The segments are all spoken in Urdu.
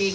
1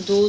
2,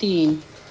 3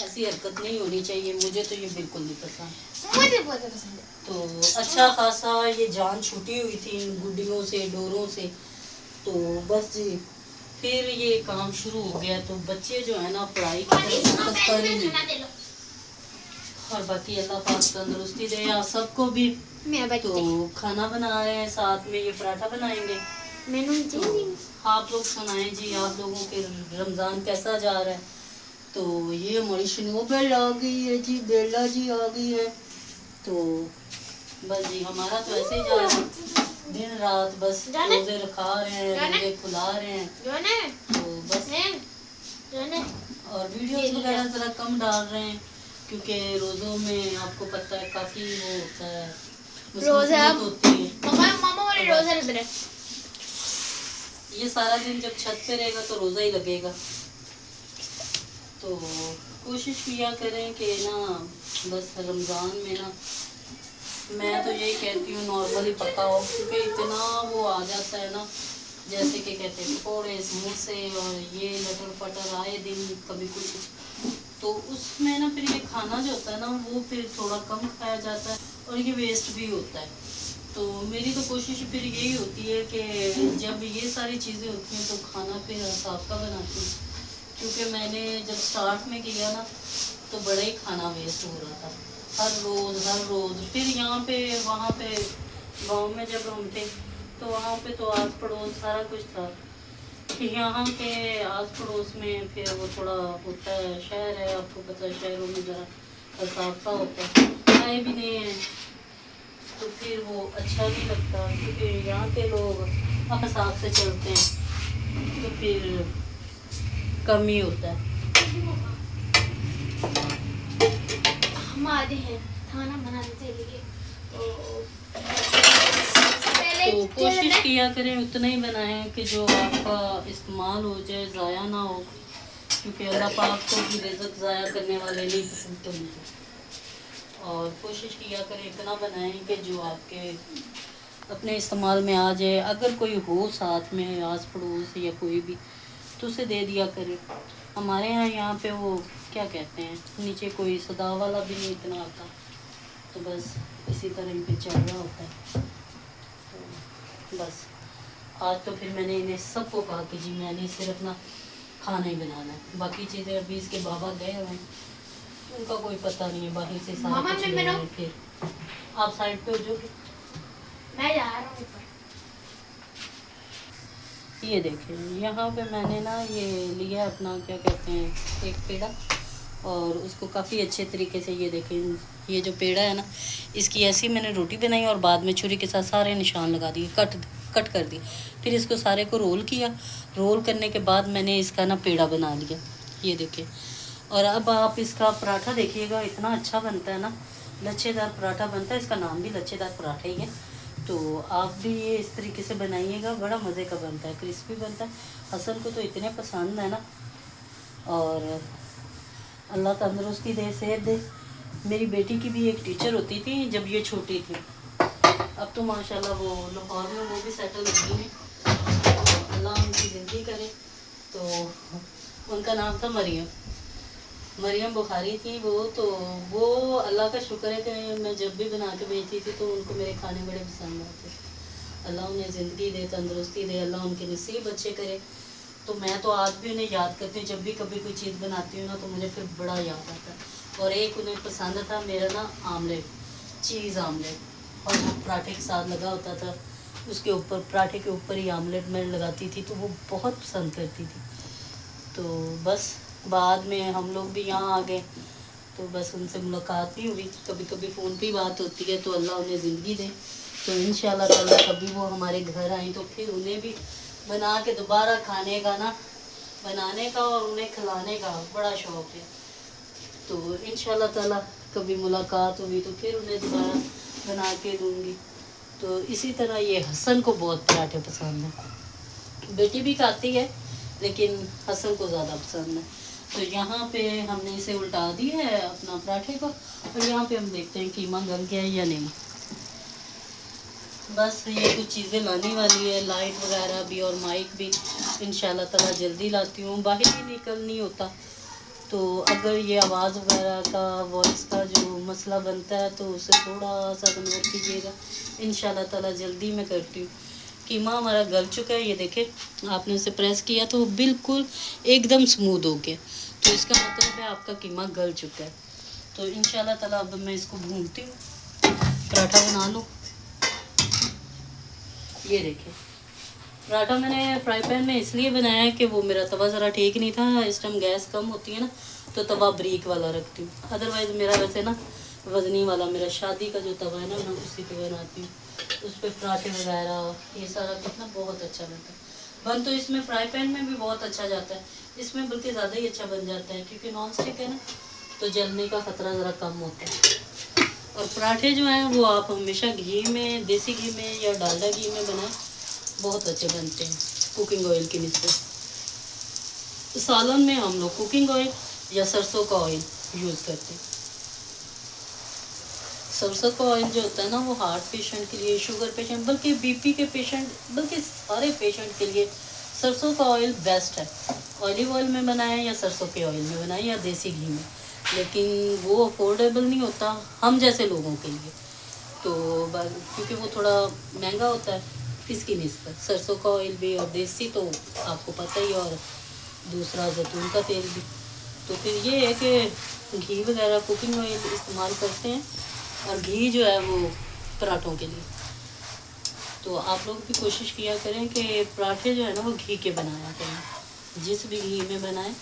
ایسی حرکت نہیں ہونی چاہیے، مجھے تو یہ بالکل نہیں پسند، مجھے بہت پسند ہے۔ تو اچھا خاصا یہ جان چھوٹی ہوئی تھی ان گڈیوں سے ڈوروں سے، تو بس جی پھر یہ کام شروع ہو گیا، تو بچے جو ہے نا پڑھائی کی طرف فوکس کر ہی نہیں، اور باقی اللہ پاک تندرستی دے آپ سب کو بھی۔ تو کھانا بنا رہے ہیں، ساتھ میں یہ پراٹھا بنائیں گے۔ تو آپ لوگ سنائیں جی، آپ لوگوں کے رمضان کیسا جا رہا ہے؟ تو یہ ہماری شنو بیل آ گئی ہے جی، بیلا جی آ گئی ہے، تو بس جی ہمارا تو ایسے ہی جا رہا ہے، دن رات بس روزے رکھا رہے ہیں، روزے کھلا رہے ہیں، تو بس اور ویڈیوز وغیرہ ذرا کم ڈال رہے ہیں، کیونکہ روزوں میں آپ کو پتہ ہے کافی وہ ہوتا ہے، مصروفیت ہوتی ہے، یہ سارا دن جب چھت پہ رہے گا تو روزہ ہی لگے گا، تو کوشش کیا کریں کہ نا بس رمضان میں نا میں تو یہی کہتی ہوں نارملی پکاؤ، کیونکہ اتنا وہ آ جاتا ہے نا، جیسے کہ کہتے ہیں پکوڑے سموسے اور یہ لٹر پٹر آئے دن کبھی کچھ، تو اس میں نا پھر یہ کھانا جو ہوتا ہے نا وہ پھر تھوڑا کم کھایا جاتا ہے اور یہ ویسٹ بھی ہوتا ہے، تو میری تو کوشش پھر یہی ہوتی ہے کہ جب یہ ساری چیزیں ہوتی ہیں تو کھانا پھر حساب کا بناتی ہوں، کیونکہ میں نے جب سٹارٹ میں کیا نا تو بڑا ہی کھانا ویسٹ ہو رہا تھا، ہر روز پھر یہاں پہ وہاں پہ گاؤں میں جب ہم تھے تو وہاں پہ تو آس پڑوس سارا کچھ تھا، یہاں کے آس پڑوس میں پھر وہ تھوڑا ہوتا ہے، شہر ہے آپ کو پتہ ہے شہروں میں ذرا حساب ہوتا ہے، آئے بھی نہیں ہیں تو پھر وہ اچھا نہیں لگتا، کیونکہ یہاں کے لوگ حساب سے چلتے ہیں تو پھر کم ہی ہوتا ہے۔ ہم آتے ہیں کھانا بنانے کے لیے، تو کوشش کیا کریں اتنا ہی بنائیں کہ جو آپ کا استعمال ہو جائے، ضائع نہ ہو، کیونکہ اللہ پاک کو بھی رزق ضائع کرنے والے نہیں پسند کرتے، اور کوشش کیا کریں اتنا بنائیں کہ جو آپ کے اپنے استعمال میں آ جائے، اگر کوئی ہو ساتھ میں آس پڑوس یا کوئی بھی تو اسے دے دیا کرے، ہمارے یہاں پہ وہ کیا کہتے ہیں نیچے کوئی صدا والا بھی نہیں اتنا آتا، تو بس اسی طرح ہی پہ چل رہا ہوتا ہے، تو بس آج تو پھر میں نے انہیں سب کو کہا کہ جی میں نے صرف نا کھانا ہی بنانا ہے، باقی چیزیں ابھی اس کے بابا گئے ہوئے ہیں، ان کا کوئی پتہ نہیں ہے، باہر سے سارا کچھ لے رہے ہیں، پھر آپ سائڈ پہ ہو جو کہ میں جا رہا ہوں اوپر۔ یہ دیکھیں یہاں پہ میں نے نا یہ لیا اپنا کیا کہتے ہیں ایک پیڑا، اور اس کو کافی اچھے طریقے سے یہ دیکھیں یہ جو پیڑا ہے نا اس کی ایسی میں نے روٹی بنائی اور بعد میں چھری کے ساتھ سارے نشان لگا دیے، کٹ کر دی، پھر اس کو سارے کو رول کیا، رول کرنے کے بعد میں نے اس کا نا پیڑا بنا لیا، یہ دیکھیں، اور اب آپ اس کا پراٹھا دیکھیے گا اتنا اچھا بنتا ہے نا، لچھے دار پراٹھا بنتا ہے، اس کا نام بھی لچھے دار پراٹھا ہی ہے، تو آپ بھی یہ اس طریقے سے بنائیے گا، بڑا مزے کا بنتا ہے، کرسپی بنتا ہے، حسن کو تو اتنے پسند ہے نا، اور اللہ تندرستی دے، صحت دے، میری بیٹی کی بھی ایک ٹیچر ہوتی تھی جب یہ چھوٹی تھی، اب تو ماشاءاللہ وہ لاہور میں وہ بھی سیٹل ہو گئی ہیں، اللہ ان کی زندگی کرے، تو ان کا نام تھا مریم بخاری تھی وہ، تو وہ اللہ کا شکر ہے کہ میں جب بھی بنا کے بھیجتی تھی تو ان کو میرے کھانے بڑے پسند آتے، اللہ انہیں زندگی دے، تندرستی دے، اللہ ان کے نصیب اچھے کرے، تو میں تو آج بھی انہیں یاد کرتی ہوں، جب بھی کبھی کوئی چیز بناتی ہوں نا تو مجھے پھر بڑا یاد آتا ہے، اور ایک انہیں پسند تھا میرا نا آملیٹ، چیز آملیٹ، اور وہ پراٹھے کے ساتھ لگا ہوتا تھا، اس کے اوپر پراٹھے کے اوپر ہی آملیٹ میں لگاتی تھی تو وہ بہت پسند کرتی تھی، تو بس بعد میں ہم لوگ بھی یہاں آ گئے تو بس ان سے ملاقات بھی ہوئی، کبھی کبھی فون پہ ہی بات ہوتی ہے، تو اللہ انہیں زندگی دے، تو انشاءاللہ تعالیٰ کبھی وہ ہمارے گھر آئیں تو پھر انہیں بھی بنا کے دوبارہ کھانے کا نا، بنانے کا اور انہیں کھلانے کا بڑا شوق ہے، تو انشاءاللہ تعالیٰ کبھی ملاقات ہوئی تو پھر انہیں دوبارہ بنا کے دوں گی، تو اسی طرح یہ حسن کو بہت پراٹھے پسند ہیں، بیٹی بھی کھاتی ہے لیکن حسن کو زیادہ پسند ہے، تو یہاں پہ ہم نے اسے الٹا دی ہے اپنا پراٹھے کو، اور یہاں پہ ہم دیکھتے ہیں قیمہ گل گیا ہے یا نہیں، بس یہ کچھ چیزیں لانے والی ہے، لائٹ وغیرہ بھی اور مائک بھی انشاءاللہ تعالیٰ جلدی لاتی ہوں، باہر بھی نکل نہیں ہوتا، تو اگر یہ آواز وغیرہ کا وائس کا جو مسئلہ بنتا ہے تو اسے تھوڑا سا کنورٹ کیجیے گا. انشاءاللہ تعالی جلدی میں کرتی ہوں. قیمہ ہمارا گل چکا ہے، یہ دیکھیں آپ نے اسے پریس کیا تو وہ بالکل ایک دم سموتھ ہو گیا، تو اس کا مطلب ہے آپ کا قیمہ گل چکا ہے. تو انشاءاللہ تعالی اب میں اس کو بھونتی ہوں، پراٹھا بنا لوں. یہ دیکھیں پراٹھا میں نے فرائی پین میں اس لیے بنایا ہے کہ وہ میرا توا ذرا ٹھیک نہیں تھا. اس ٹائم گیس کم ہوتی ہے نا تو توا بریک والا رکھتی ہوں، ادروائز میرا ویسے نا وزنی والا میرا شادی کا جو توا ہے نا میں اسی پہ بناتی ہوں. اس پہ پراٹھے وغیرہ یہ سارا کچھ نا بہت اچھا بنتا ہے. بن تو اس میں فرائی پین میں بھی بہت اچھا جاتا ہے، اس میں بلکہ زیادہ ہی اچھا بن جاتا ہے کیونکہ نان اسٹک ہے نا تو جلنے کا خطرہ ذرا کم ہوتا ہے. اور پراٹھے جو ہیں وہ آپ ہمیشہ گھی میں، دیسی گھی میں یا ڈالڈا گھی میں بنائیں، بہت اچھے بنتے ہیں کوکنگ آئل کی نسبت. سالن میں ہم لوگ کوکنگ آئل یا سرسوں کا آئل یوز کرتے ہیں. سرسوں کا آئل جو ہوتا ہے نا وہ ہارٹ پیشنٹ کے لیے، شوگر پیشنٹ، بلکہ بی پی کے پیشنٹ، بلکہ سارے پیشنٹ کے لیے سرسوں کا آئل بیسٹ ہے. آئلیو آئل میں بنائیں یا سرسوں کے آئل میں بنائیں یا دیسی گھی میں، لیکن وہ افورڈیبل نہیں ہوتا ہم جیسے لوگوں کے لیے، تو کیونکہ وہ تھوڑا مہنگا ہوتا ہے. اس کی نسبت سرسوں کا آئل بھی اور دیسی تو آپ کو پتہ ہی، اور دوسرا زیتون کا تیل بھی. تو پھر یہ ہے کہ گھی وغیرہ کوکنگ آئل استعمال کرتے ہیں، اور گھی جو ہے وہ پراٹھوں کے لیے. تو آپ لوگ بھی کوشش کیا کریں کہ پراٹھے جو ہے نا وہ گھی کے بنایا کریں، جس بھی گھی میں بنائیں،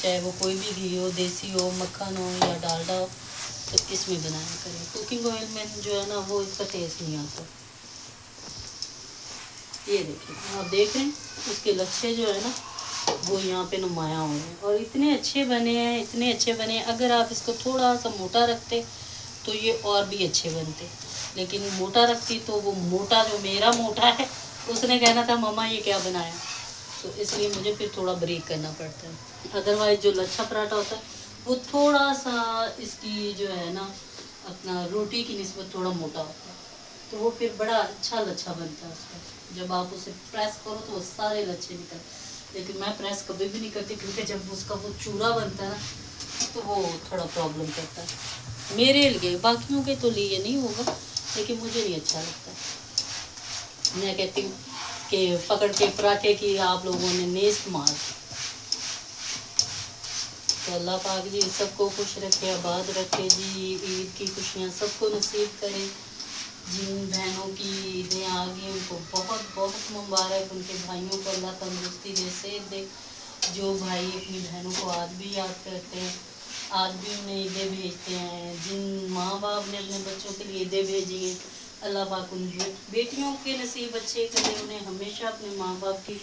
چاہے وہ کوئی بھی گھی ہو، دیسی ہو، مکھن ہو یا ڈالڈا ہو، تو اس میں بنایا کریں. کوکنگ آئل میں جو ہے نا وہ اس کا ٹیسٹ نہیں آتا. یہ دیکھیں آپ دیکھ رہے ہیں اس کے لچھے جو ہے نا وہ یہاں پہ نمایاں ہوئے ہیں، اور اتنے اچھے بنے ہیں، اتنے اچھے بنے ہیں. اگر آپ اس کو تھوڑا سا موٹا رکھتے تو یہ اور بھی اچھے بنتے، لیکن موٹا رکھتی تو وہ موٹا جو میرا موٹا ہے اس نے کہنا تھا ماما یہ کیا بنایا، تو اس لیے مجھے پھر تھوڑا بریک کرنا پڑتا ہے. ادروائز جو لچھا پراٹھا ہوتا ہے وہ تھوڑا سا اس کی جو ہے نا اپنا روٹی کی نسبت تھوڑا موٹا ہوتا ہے، تو وہ پھر بڑا اچھا لچھا بنتا ہے. اس کا جب آپ اسے پریس کرو تو وہ سارے لچھے نکل، لیکن میں پریس کبھی بھی نہیں کرتی کیونکہ جب اس کا وہ چورا بنتا ہے نا تو وہ تھوڑا پرابلم کرتا ہے میرے لیے. باقیوں کے تو لیے نہیں ہوگا لیکن مجھے نہیں اچھا لگتا. میں کہتی ہوں کہ پکڑ کے پراٹھے کی آپ لوگوں نے نیست مار. تو اللہ پاک جی سب کو خوش رکھے، آباد رکھے جی. عید کی خوشیاں سب کو نصیب کرے. جن بہنوں کی عیدیں آ گئی ان کو بہت بہت مبارک، ان کے بھائیوں کو اللہ تندرستی دے، صحت دے. جو بھائی اپنی بہنوں کو آج بھی یاد کرتے ہیں، آج بھی انہیں عیدیں بھیجتے ہیں، جن ماں باپ نے اپنے بچوں کے لیے عیدیں بھیجی ہیں، اللہ پاک ان بیٹیوں کے نصیب اچھے کرے، انہیں ہمیشہ اپنے ماں باپ کی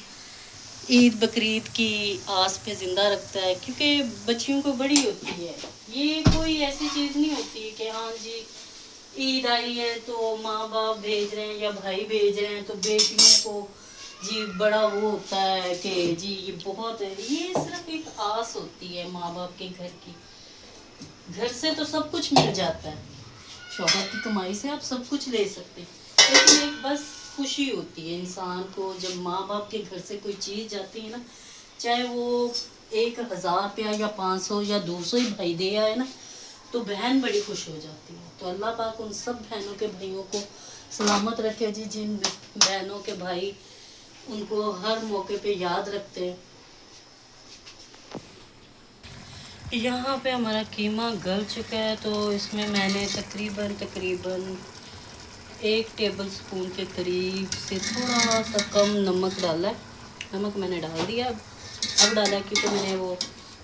عید بقرعید کی آس پہ زندہ رکھتا ہے. کیونکہ بچیوں کو بڑی ہوتی ہے، یہ کوئی ایسی چیز نہیں ہوتی کہ ہاں جی عید آئی ہے تو ماں باپ بھیج رہے ہیں یا بھائی بھیج رہے ہیں تو بیٹیوں کو جی بڑا وہ ہوتا ہے کہ جی یہ بہت ہے. یہ صرف ایک آس ہوتی ہے ماں باپ کے گھر کی. گھر سے تو سب کچھ مل جاتا ہے، شوہر کی کمائی سے آپ سب کچھ لے سکتے ہیں، لیکن ایک بس خوشی ہوتی ہے انسان کو جب ماں باپ کے گھر سے کوئی چیز جاتی ہے نا، چاہے وہ 1000 روپیہ یا 500 یا 200 ہی بھائی دے آئے نا تو بہن بڑی خوش ہو جاتی ہے. تو اللہ پاک ان سب بہنوں کے بھائیوں کو سلامت رکھے جی. جن بہنوں کے بھائی ان کو ہر موقع پہ یاد رکھتے ہیں. یہاں پہ ہمارا قیمہ گل چکا ہے تو اس میں میں نے تقریباً 1 ٹیبل سپون کے قریب سے تھوڑا سا کم نمک ڈالا ہے. نمک میں نے ڈال دیا، اب ڈالا کیونکہ میں نے وہ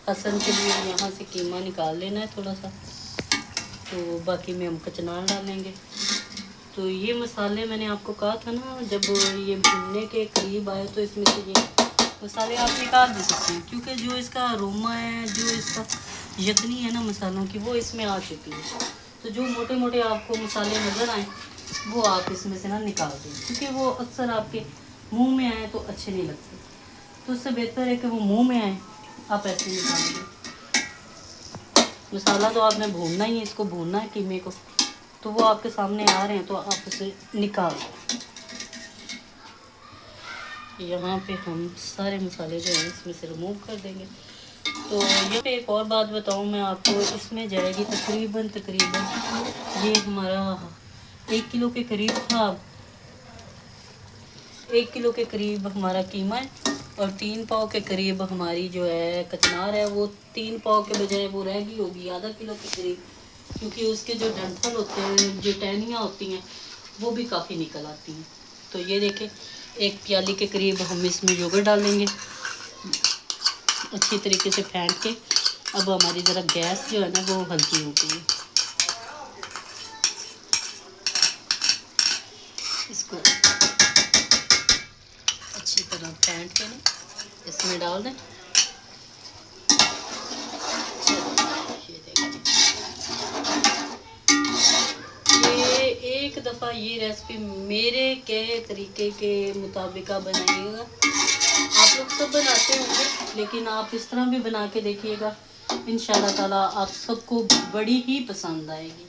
حسن کے لیے یہاں سے قیمہ نکال لینا ہے تھوڑا سا، تو باقی میں ہم کچنار ڈالیں گے. تو یہ مسالے میں نے آپ کو کہا تھا نا جب یہ بھوننے کے قریب آئے تو اس میں سے یہ مسالے آپ نکال دے سکتے ہیں، کیونکہ جو اس کا اروما ہے، جو اس کا یخنی ہے نا مسالوں کی وہ اس میں آ چکی ہے. تو جو موٹے موٹے آپ کو مسالے نظر آئیں وہ آپ اس میں سے نا نکال دیں، کیونکہ وہ اکثر آپ کے منہ میں آئیں تو اچھے نہیں لگتے. تو اس سے بہتر ہے کہ وہ منہ میں آئیں آپ ایسے نکال دیں. مسالہ تو آپ نے بھوننا ہی ہے، اس کو بھوننا ہے قیمے کو، تو وہ آپ کے سامنے آ رہے ہیں تو آپ اسے نکال دیں. یہاں پہ ہم سارے مسالے جو ہیں اس میں سے ریموو کر دیں گے. تو یہ ایک اور بات بتاؤں میں آپ کو، اس میں جائے گی تقریباً یہ ہمارا 1 کلو کے قریب تھا، 1 کلو کے قریب ہمارا قیمہ ہے، اور 3 پاؤ کے قریب ہماری جو ہے کچنار ہے، وہ 3 پاؤ کے بجائے وہ رہ گئی ہوگی آدھا کلو کے قریب، کیونکہ اس کے جو ڈنٹل ہوتے ہیں، جو ٹہنیاں ہوتی ہیں، وہ بھی کافی نکل آتی ہیں۔ تو یہ دیکھیں 1 پیالی کے قریب ہم اس میں یوگرٹ ڈالیں گے اچھی طریقے سے پھینٹ کے۔ اب ہماری ذرا گیس جو ہے نا وہ ہلکی ہو گئی ہے، اس کو اچھی طرح پھینٹ کے اس میں ڈال دیں۔ یہ دیکھیں، یہ ایک دفعہ یہ ریسپی میرے کہے طریقے کے مطابق آپ بنائیے گا، آپ لوگ سب بناتے ہوں گے لیکن آپ اس طرح بھی بنا کے دیکھیے گا، انشاءاللہ تعالیٰ آپ سب کو بڑی ہی پسند آئے گی،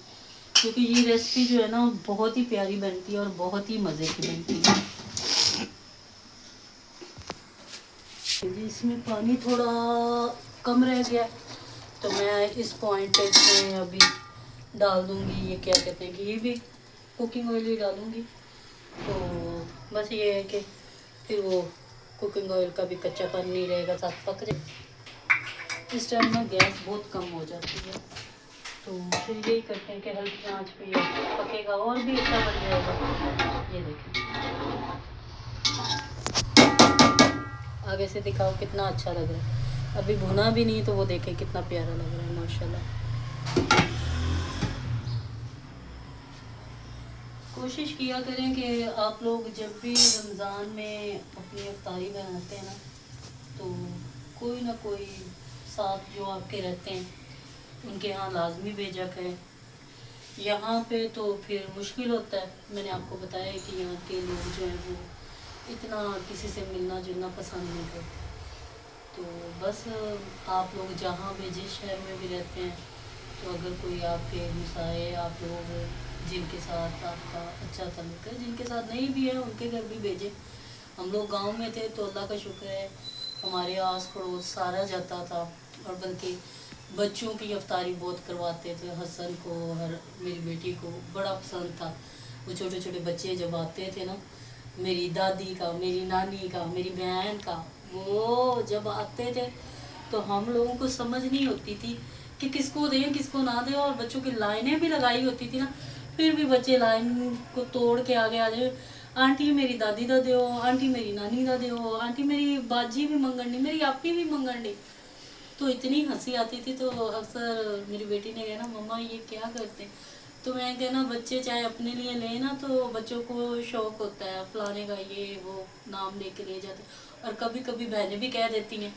کیونکہ یہ ریسپی جو ہے نا بہت ہی پیاری بنتی ہے اور بہت ہی مزے کی بنتی ہے۔ جی اس میں پانی تھوڑا کم رہ گیا، تو میں اس پوائنٹ پہ اس میں ابھی ڈال دوں گی، یہ کیا کہتے ہیں، گھی بھی، کوکنگ آئل ہی ڈالوں گی۔ تو بس یہ ہے کہ پھر وہ کوکنگ آئل کا بھی کچا پن نہیں رہے گا، ساتھ پک جائے۔ اس ٹائم نا گیس بہت کم ہو جاتی ہے، تو پھر یہی کرتے ہیں کہ ہلکی آنچ پہ یہ پکے گا اور بھی اچھا بن جائے گا۔ یہ دیکھیں آگے سے دکھاؤ کتنا اچھا لگ رہا ہے، ابھی بھونا بھی نہیں تو وہ دیکھیں کتنا پیارا لگ رہا ہے ماشاءاللہ۔ کوشش کیا کریں کہ آپ لوگ جب بھی رمضان میں اپنی افطاری بناتے ہیں نا، تو کوئی نہ کوئی ساتھ جو آپ کے رہتے ہیں ان کے ہاں لازمی بھیجا کریں۔ یہاں پہ تو پھر مشکل ہوتا ہے، میں نے آپ کو بتایا ہے کہ یہاں کے لوگ جو ہیں وہ اتنا کسی سے ملنا جلنا پسند نہیں کرتے، تو بس آپ لوگ جہاں بھی جس شہر میں بھی رہتے ہیں، تو اگر کوئی آپ کے ہمسائے، آپ لوگ جن کے ساتھ آپ کا اچھا تعلق ہے، جن کے ساتھ نہیں بھی ہے ان کے گھر بھی بھیجیں۔ ہم لوگ گاؤں میں تھے تو اللہ کا شکر ہے ہمارے آس پڑوس سارا جاتا تھا، اور بلکہ بچوں کی افطاری بہت کرواتے تھے۔ حسن کو، میری بیٹی کو بڑا پسند تھا، وہ چھوٹے چھوٹے بچے جب آتے تھے نا، میری دادی کا، میری نانی کا، میری بہن کا، وہ جب آتے تھے تو ہم لوگوں کو سمجھ نہیں ہوتی تھی کہ کس کو دیں کس کو نہ دیں، اور بچوں کی لائنیں بھی لگائی ہوتی تھی نا، پھر بھی بچے لائن کو توڑ کے آگے آ جائے، آنٹی میری دادی دا دیو، آنٹی میری نانی دا دیو، آنٹی میری باجی بھی منگنی، میری آپی بھی منگنی۔ تو اتنی ہنسی آتی تھی، تو اکثر میری بیٹی نے کہنا مما یہ کیا کرتے، تو میں کہنا بچے چاہے اپنے لیے لیں نا، تو بچوں کو شوق ہوتا ہے فلانے کا، یہ وہ نام لے کے لے جاتے، اور کبھی کبھی بہنیں بھی کہہ دیتی ہیں،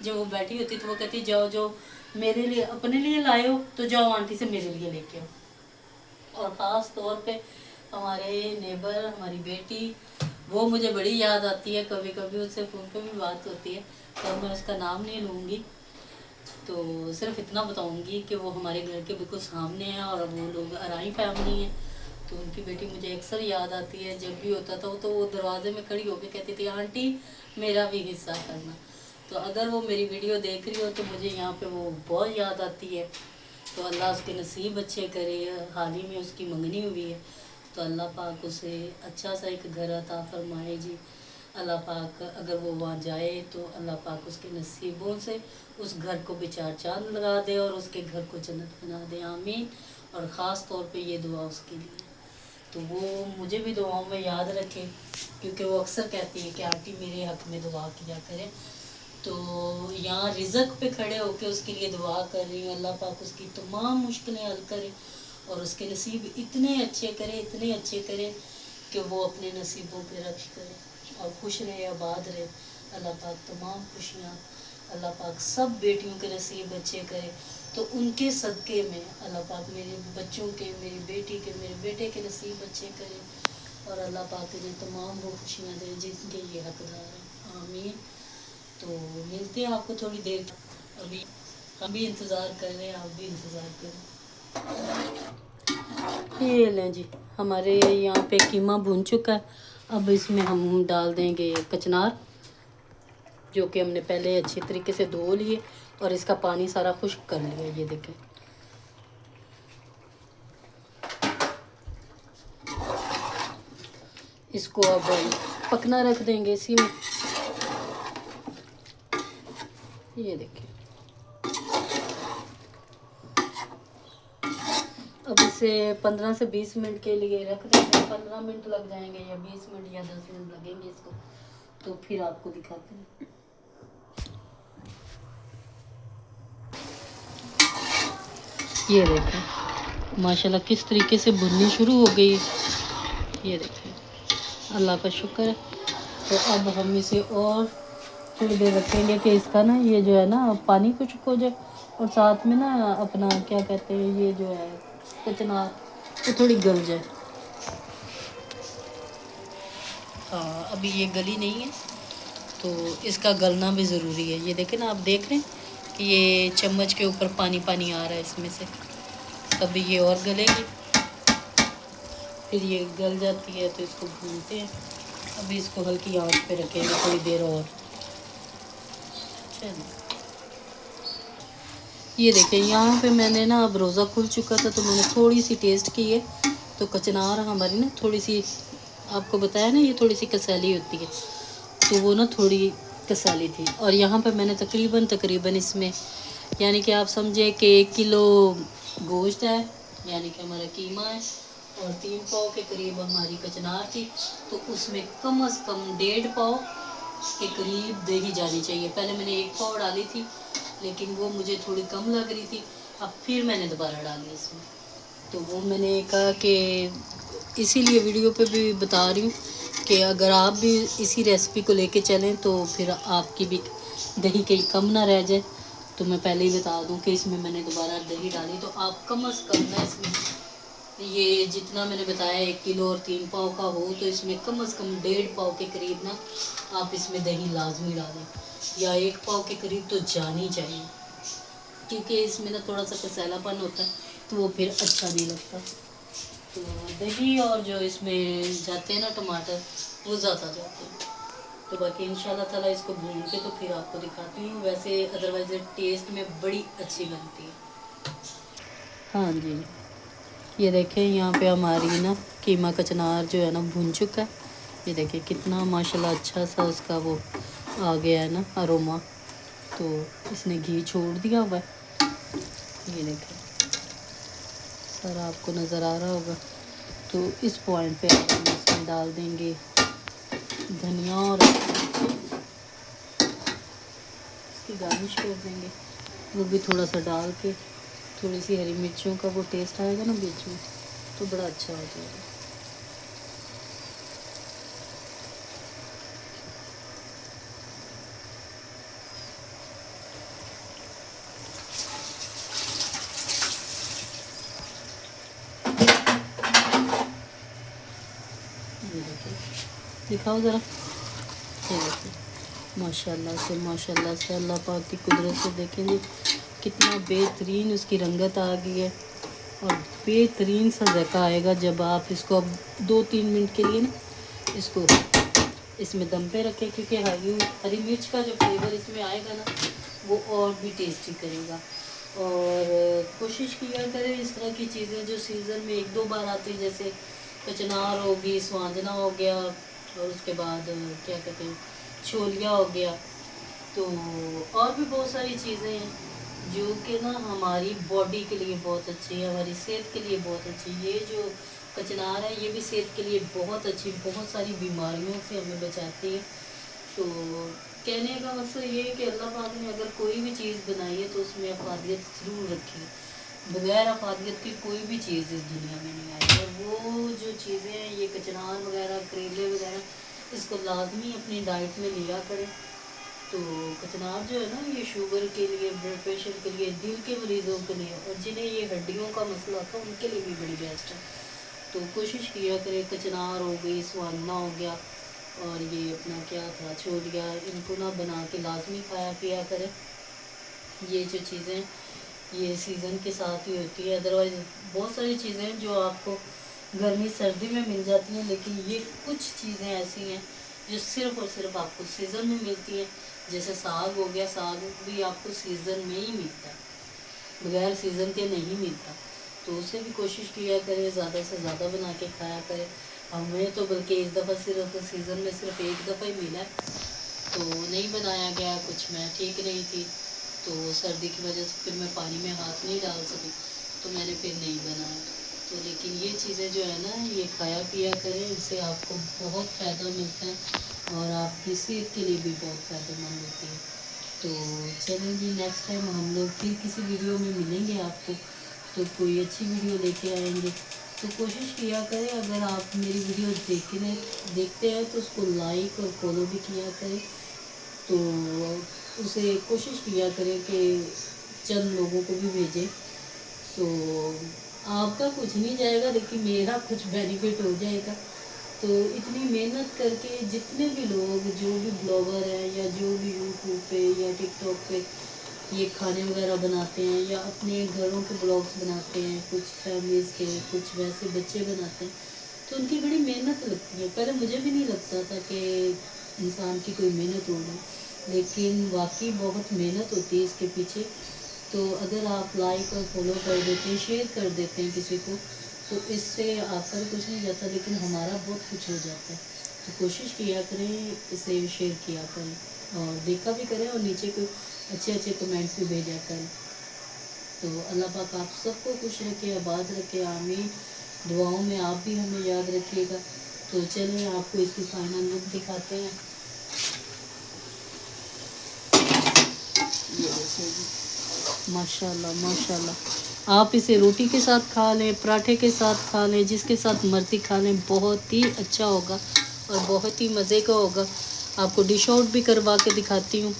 جب وہ بیٹھی ہوتی تو وہ کہتی جاؤ جو میرے لیے اپنے لیے لائے ہو تو جاؤ آنٹی سے میرے لیے لے کے آؤ۔ اور خاص طور پہ ہمارے نیبر، ہماری بیٹی، وہ مجھے بڑی یاد آتی ہے، کبھی کبھی اس سے فون پہ بھی بات ہوتی ہے، تو میں اس کا نام نہیں لوں گی، تو صرف اتنا بتاؤں گی کہ وہ ہمارے گھر کے بالکل سامنے ہیں، اور وہ لوگ ارائی فیملی ہیں، تو ان کی بیٹی مجھے اکثر یاد آتی ہے، جب بھی ہوتا تھا تو وہ دروازے میں کھڑی ہو کے کہتی تھی آنٹی میرا بھی حصہ کرنا۔ تو اگر وہ میری ویڈیو دیکھ رہی ہو تو مجھے یہاں پہ وہ بہت یاد آتی ہے، تو اللہ اس کے نصیب اچھے کرے۔ حال ہی میں اس کی منگنی ہوئی ہے، تو اللہ پاک اسے اچھا سا ایک گھر عطا فرمائے جی۔ اللہ پاک اگر وہ وہاں جائے تو اللہ پاک اس کے نصیبوں سے اس گھر کو بھی 4 چاند لگا دے، اور اس کے گھر کو جنت بنا دے، آمین۔ اور خاص طور پہ یہ دعا اس کے لیے، تو وہ مجھے بھی دعاؤں میں یاد رکھے، کیونکہ وہ اکثر کہتی ہے کہ آنٹی میرے حق میں دعا کیا کرے، تو یہاں رزق پہ کھڑے ہو کے اس کے لیے دعا کر رہی ہوں، اللہ پاک اس کی تمام مشکلیں حل کرے، اور اس کے نصیب اتنے اچھے کرے، اتنے اچھے کرے کہ وہ اپنے نصیبوں پہ رکش کرے اور خوش رہے، آباد رہے۔ اللہ پاک تمام خوشیاں، اللہ پاک سب بیٹیوں کے نصیب اچھے کرے، تو ان کے صدقے میں اللہ پاک میرے بچوں کے، میری بیٹی کے، میرے بیٹے کے نصیب اچھے کرے، اور اللہ پاک نے تمام وہ خوشیاں دے جن کے یہ حقدار ہیں، آمین۔ تو ملتے ہیں آپ کو تھوڑی دیر تک، ابھی ہم بھی انتظار کر رہے ہیں، آپ بھی انتظار کریں۔ یہ لیں جی، ہمارے یہاں پہ قیمہ بھون چکا ہے، اب اس میں ہم ڈال دیں گے کچنار، جو کہ ہم نے پہلے اچھے طریقے سے دھو لیے اور اس کا پانی سارا خشک کر لیا. یہ دیکھیں اس کو اب پکنا رکھ دیں گے اسی میں. یہ دیکھیں اب اسے 15 سے 20 منٹ کے لیے رکھ دیں گے. 15 منٹ لگ جائیں گے یا 20 منٹ یا 10 منٹ لگیں گے اس کو. تو پھر آپ کو دکھاتے ہیں. یہ دیکھیں ماشاءاللہ کس طریقے سے بھننی شروع ہو گئی. یہ دیکھیں اللہ کا شکر ہے. تو اب ہم اسے اور تھوڑی دیر رکھیں گے کہ اس کا نا یہ جو ہے نا پانی خشک ہو جائے اور ساتھ میں نا اپنا کیا کہتے ہیں یہ جو ہے کچنار وہ تھوڑی گل جائے. ہاں ابھی یہ گلی نہیں ہے تو اس کا گلنا بھی ضروری ہے. یہ دیکھیں نا آپ دیکھ رہے ہیں کہ یہ چمچ کے اوپر پانی پانی آ رہا ہے اس میں سے. ابھی یہ اور گلے گی پھر یہ گل جاتی ہے تو اس کو بھونتے ہیں. ابھی اس کو ہلکی آنچ پہ رکھیں گے تھوڑی دیر اور. یہ دیکھیں یہاں پہ میں نے نا اب روزہ کھل چکا تھا تو میں نے تھوڑی سی ٹیسٹ کی ہے. تو کچنار ہماری نا تھوڑی سی آپ کو بتایا نا یہ تھوڑی سی کسیلی ہوتی ہے تو وہ نا تھوڑی کسیلی تھی. اور یہاں پہ میں نے تقریباً اس میں یعنی کہ آپ سمجھے کہ 1 کلو گوشت ہے یعنی کہ ہمارا قیمہ ہے اور 3 پاؤ کے قریب ہماری کچنار تھی. تو اس میں کم از کم 1.5 پاؤ کے قریب دہی جانی چاہیے. پہلے میں نے 1 پاؤ ڈالی تھی لیکن وہ مجھے تھوڑی کم لگ رہی تھی. اب پھر میں نے دوبارہ ڈالی اس میں. تو وہ میں نے کہا کہ اسی لیے ویڈیو پہ بھی بتا رہی ہوں کہ اگر آپ بھی اسی ریسیپی کو لے کے چلیں تو پھر آپ کی بھی دہی کہیں کم نہ رہ جائے. تو میں پہلے ہی بتا دوں کہ اس میں نے دوبارہ دہی ڈالی تو آپ کم از کم نا اس میں یہ جتنا میں نے بتایا 1 کلو اور 3 پاؤ کا ہو تو اس میں کم از کم 1.5 پاؤ کے قریب نا آپ اس میں دہی لازمی ڈالیں یا 1 پاؤ کے قریب تو جانی چاہیے کیونکہ اس میں نا تھوڑا سا کسیلا پن ہوتا ہے تو وہ پھر اچھا نہیں لگتا. تو دہی اور جو اس میں جاتے ہیں نا ٹماٹر وہ زیادہ جاتے ہیں. تو باقی ان شاء اللہ تعالیٰ اس کو بھون کے تو پھر آپ کو دکھاتی ہوں. ویسے ادروائز ٹیسٹ میں بڑی اچھی بنتی ہے. ہاں جی یہ دیکھیں یہاں پہ ہماری نا قیمہ کچنار جو ہے نا بھون چکا ہے. یہ دیکھیں کتنا ماشاءاللہ اچھا سا اس کا وہ آ گیا ہے نا اروما. تو اس نے گھی چھوڑ دیا ہوا ہے. یہ دیکھیں سر آپ کو نظر آ رہا ہوگا. تو اس پوائنٹ پہ آپ ہم اس میں ڈال دیں گے دھنیا اور اس کی گارنش کر دیں گے. وہ بھی تھوڑا سا ڈال کے تھوڑی سی ہری مرچوں کا وہ ٹیسٹ آئے گا نا بیچ میں تو بڑا اچھا ہو جائے گا. دکھاؤ ذرا. ماشاء اللہ سے اللہ پاک کی قدرت سے دیکھیں گے کتنا بہترین اس کی رنگت آ گئی ہے اور بہترین سا ذائقہ آئے گا جب آپ اس کو اب 2-3 منٹ کے لیے نا اس کو اس میں دم پہ رکھیں کیونکہ ہری مرچ کا جو فلیور اس میں آئے گا نا وہ اور بھی ٹیسٹی کرے گا. اور کوشش کیا کریں اس طرح کی چیزیں جو سیزن میں 1-2 بار آتی جیسے کچنار ہوگی سوانجنا ہو گیا اور اس کے بعد کیا کہتے ہیں چھولیا ہو گیا. تو اور بھی بہت ساری چیزیں ہیں جو کہ نا ہماری باڈی کے لیے بہت اچھی ہے ہماری صحت کے لیے بہت اچھی. یہ جو کچنار ہے یہ بھی صحت کے لیے بہت اچھی بہت ساری بیماریوں سے ہمیں بچاتی ہے. تو کہنے کا مقصد یہ ہے کہ اللہ پاک نے اگر کوئی بھی چیز بنائی ہے تو اس میں افادیت ضرور رکھی ہے. بغیر افادیت کی کوئی بھی چیز اس دنیا میں نہیں آئی. اور وہ جو چیزیں ہیں یہ کچنار وغیرہ کریلے وغیرہ اس کو لازمی اپنی ڈائٹ میں لیا کریں. تو کچنار جو ہے نا یہ شوگر کے لیے بلڈ پریشر کے لیے دل کے مریضوں کے لیے اور جنہیں یہ ہڈیوں کا مسئلہ تھا ان کے لیے بھی بڑی بیسٹ ہے. تو کوشش کیا کرے کچنار ہو گئی سواننا ہو گیا اور یہ اپنا کیا تھا چھولیا ان کو نہ بنا کے لازمی کھایا پیا کرے. یہ جو چیزیں یہ سیزن کے ساتھ ہی ہوتی ہے. ادروائز بہت ساری چیزیں ہیں جو آپ کو گرمی سردی میں مل جاتی ہیں لیکن یہ کچھ چیزیں ایسی ہیں جو صرف اور صرف آپ کو سیزن میں ملتی ہیں جیسے ساگ ہو گیا، ساگ بھی آپ کو سیزن میں ہی ملتا ہے، بغیر سیزن کے نہیں ملتا، تو اسے بھی کوشش کیا کرے زیادہ سے زیادہ بنا کے کھایا کرے۔ ہمیں تو بلکہ اس دفعہ صرف سیزن میں صرف ایک دفعہ ہی ملا ہے، تو نہیں بنایا گیا کچھ، میں ٹھیک نہیں تھی تو سردی کی وجہ سے پھر میں پانی میں ہاتھ نہیں ڈال سکی، تو میں نے پھر نہیں بنایا۔ تو لیکن یہ چیزیں جو ہے نا یہ کھایا پیا کریں، اس سے آپ کو بہت فائدہ ملتا ہے اور آپ کی صحت کے لیے بھی بہت فائدہ مند ہوتی ہے۔ تو چلیں جی، نیکسٹ ٹائم ہم لوگ پھر کسی ویڈیو میں ملیں گے آپ کو، تو کوئی اچھی ویڈیو لے کے آئیں گے۔ تو کوشش کیا کریں اگر آپ میری ویڈیو دیکھتے ہیں تو اس کو لائک اور فالو بھی کیا کریں، تو اسے کوشش کیا کریں کہ چند لوگوں کو بھی بھیجیں، تو آپ کا کچھ نہیں جائے گا لیکن میرا کچھ بینیفٹ ہو جائے گا۔ تو اتنی محنت کر کے جتنے بھی لوگ جو بھی بلاگر ہیں یا جو بھی یوٹیوب پہ یا ٹک ٹاک پہ یہ کھانے وغیرہ بناتے ہیں یا اپنے گھروں کے بلاگس بناتے ہیں، کچھ فیملیز کے، کچھ ویسے بچے بناتے ہیں، تو ان کی بڑی محنت لگتی ہے۔ پہلے مجھے بھی نہیں لگتا تھا کہ انسان کی کوئی محنت ہوگی، لیکن واقعی بہت محنت ہوتی ہے اس کے پیچھے۔ تو اگر آپ لائک اور فالو کر دیتے ہیں، شیئر کر دیتے ہیں کسی کو، تو اس سے آپ کا کچھ نہیں جاتا لیکن ہمارا بہت کچھ ہو جاتا ہے۔ تو کوشش کیا کریں، اسے شیئر کیا کریں اور دیکھا بھی کریں اور نیچے کوئی اچھے اچھے کمنٹ بھی بھیجا کریں۔ تو اللہ پاک آپ سب کو خوش رکھے، آباد رکھے، آمین۔ دعاؤں میں آپ بھی ہمیں یاد رکھیے گا۔ تو چلیں آپ کو اس کی فائنل لک دکھاتے ہیں۔ یہ دیکھیں جی، ماشاء اللہ ماشاء اللہ، آپ اسے روٹی کے ساتھ کھا لیں، پراٹھے کے ساتھ کھا لیں، جس کے ساتھ مرضی کھا لیں، بہت ہی اچھا ہوگا اور بہت ہی مزے کا ہوگا۔ آپ کو ڈش آؤٹ بھی کروا کے دکھاتی ہوں،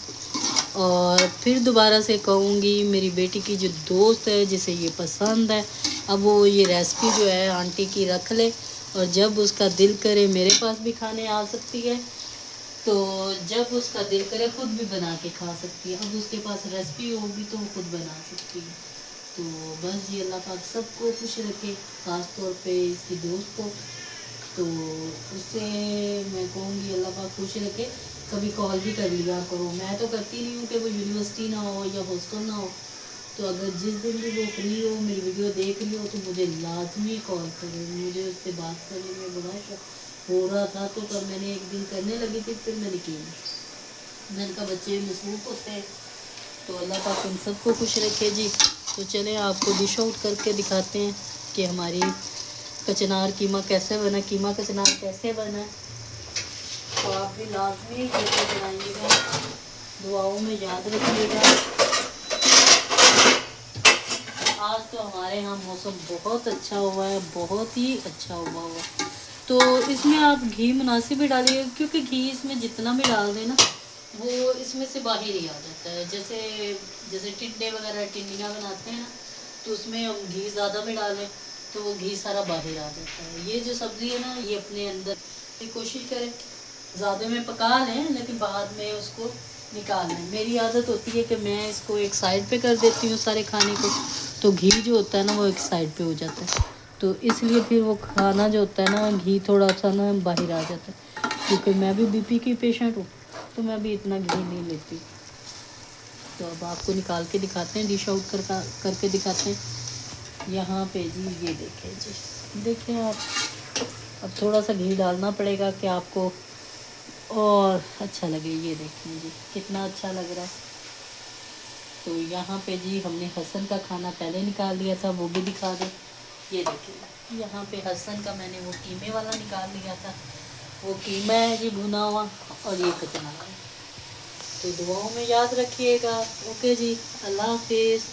اور پھر دوبارہ سے کہوں گی میری بیٹی کی جو دوست ہے جسے یہ پسند ہے، اب وہ یہ ریسپی جو ہے آنٹی کی رکھ لے، اور جب اس کا دل کرے میرے پاس بھی کھانے آ سکتی ہے، تو جب اس کا دل کرے خود بھی بنا کے کھا سکتی ہے۔ اب اس کے پاس ریسپی ہوگی تو وہ خود بنا سکتی ہے۔ تو بس جی، اللہ پاک سب کو خوش رکھے، خاص طور پہ اس کی دوست کو۔ تو اس سے میں کہوں گی اللہ پاک خوش رکھے، کبھی کال بھی کر لیا کرو۔ میں تو کرتی نہیں ہوں کہ وہ یونیورسٹی نہ ہو یا ہاسٹل نہ ہو، تو اگر جس دن بھی وہ فری ہو، میری ویڈیو دیکھ لی ہو، تو مجھے لازمی کال کرے۔ مجھے اس سے بات کرنے میں بڑا شوق ہو رہا تھا، تو پر میں نے ایک دن کرنے لگی تھی، پھر میں نے کی نہیں، میں نے کہا بچے مصروف ہوتے ہیں۔ تو اللہ پاک ان سب کو خوش رکھے جی۔ تو چلیں آپ کو ڈش آؤٹ کر کے دکھاتے ہیں کہ ہماری کچنار قیمہ کیسے بنا، قیمہ کچنار کیسے بنا۔ تو آپ بھی لازمی گھر پہ بنائیے گا، دعاؤں میں یاد رکھیے گا۔ آج تو ہمارے یہاں موسم بہت اچھا ہوا ہے، بہت ہی اچھا ہوا ہے۔ تو اس میں آپ گھی مناسب بھی ڈالیے، کیونکہ گھی اس میں جتنا بھی ڈال دیں نا وہ اس میں سے باہر ہی آ جاتا ہے۔ جیسے ٹنڈے وغیرہ ٹنڈیاں بناتے ہیں نا، تو اس میں ہم گھی زیادہ بھی ڈالیں تو وہ گھی سارا باہر آ جاتا ہے۔ یہ جو سبزی ہے نا یہ اپنے اندر کی کوشش کریں زیادہ میں پکا لیں، لیکن بعد میں اس کو نکال لیں۔ میری عادت ہوتی ہے کہ میں اس کو ایک سائڈ پہ کر دیتی ہوں سارے کھانے کو، تو گھی جو ہوتا ہے نا وہ ایک سائڈ پہ ہو جاتا ہے، تو اس لیے پھر وہ کھانا جو ہوتا ہے نا گھی تھوڑا سا نا باہر آ جاتا ہے۔ کیونکہ میں بھی بی پی کی پیشنٹ ہوں، تو میں بھی اتنا گھی نہیں لیتی۔ تو اب آپ کو نکال کے دکھاتے ہیں، ڈش آؤٹ کر کے دکھاتے ہیں۔ یہاں پہ جی یہ دیکھیں جی، دیکھیں آپ، اب تھوڑا سا گھی ڈالنا پڑے گا کہ آپ کو اور اچھا لگے۔ یہ دیکھیں جی کتنا اچھا لگ رہا ہے۔ تو یہاں پہ جی ہم نے حسن کا کھانا پہلے نکال دیا تھا، وہ بھی دکھا دیں۔ یہ دیکھیں یہاں پہ حسن کا میں نے وہ قیمے والا نکال لیا تھا، وہ قیمہ ہے جی بھنا ہوا، اور یہ کچنار ہے۔ تو دعاؤں میں یاد رکھیے گا۔ اوکے جی، اللہ حافظ۔